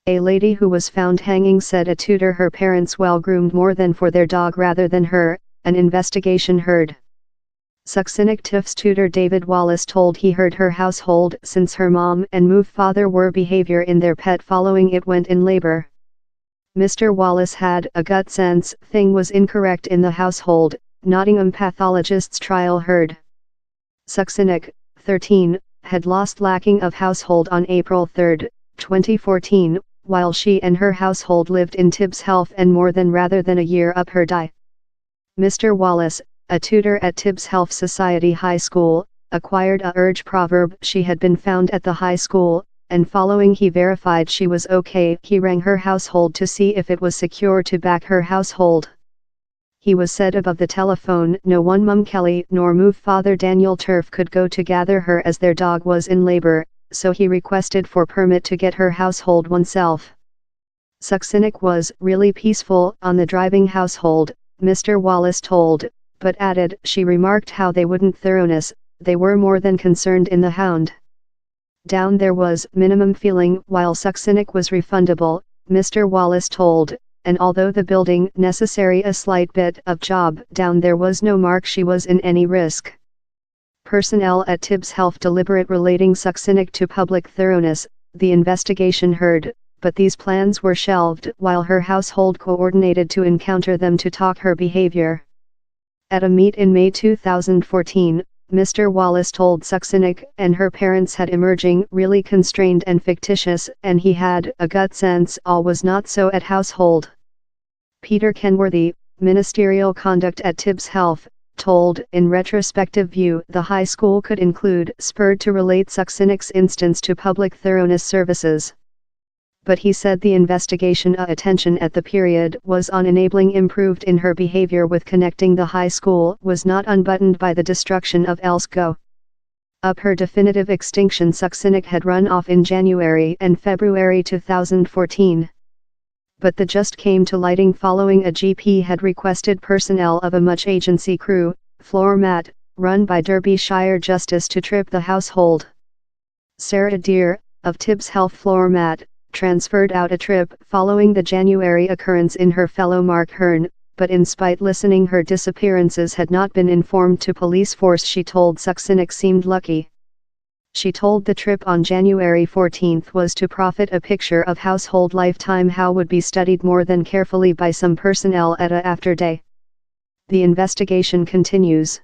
A lady who was found hanging said a tutor her parents well groomed more than for their dog rather than her, an investigation heard. Succinic Tiff's tutor David Wallace told he heard her household since her mom and move father were behavior in their pet following it went in labor. Mr. Wallace had a gut sense thing was incorrect in the household, Nottingham pathologist's trial heard. Succinic, 13, had lost lacking of household on April 3, 2014, while she and her household lived in Tibbs Health and more than rather than a year up her die. Mr. Wallace, a tutor at Tibbs Health Society High School, acquired a urge proverb she had been found at the high school, and following he verified she was okay he rang her household to see if it was secure to back her household. He was said above the telephone no one Mum Kelly nor move father Daniel Turf could go to gather her as their dog was in labor, so he requested for permit to get her household oneself. Succinic was really peaceful on the driving household, Mr. Wallace told, but added she remarked how they wouldn't thoroughness, they were more than concerned in the hound. Down there was minimum feeling while Succinic was refundable, Mr. Wallace told, and although the building necessary a slight bit of job down there was no mark she was in any risk. Personnel at Tibbs Health deliberate relating Succinic to public thoroughness, the investigation heard, but these plans were shelved while her household coordinated to encounter them to talk her behavior. At a meet in May 2014, Mr. Wallace told Succinic and her parents had emerging really constrained and fictitious and he had a gut sense all was not so at household. Peter Kenworthy, Ministerial Conduct at Tibbs Health, told in retrospective view the high school could include spurred to relate Succinic's instance to public thoroughness services. But he said the investigation attention at the period was on enabling improved in her behavior with connecting the high school was not unbuttoned by the destruction of else go. Up her definitive extinction Succinic had run off in January and February 2014. But the just came to lighting following a GP had requested personnel of a much agency crew, floor mat, run by Derbyshire Justice to trip the household. Sarah Deere, of Tibbs Health floor mat, transferred out a trip following the January occurrence in her fellow Mark Hearn, but in spite listening her disappearances had not been informed to police force she told Succinic seemed lucky. She told the trip on January 14 was to profit a picture of household lifetime how would be studied more than carefully by some personnel at a after day. The investigation continues.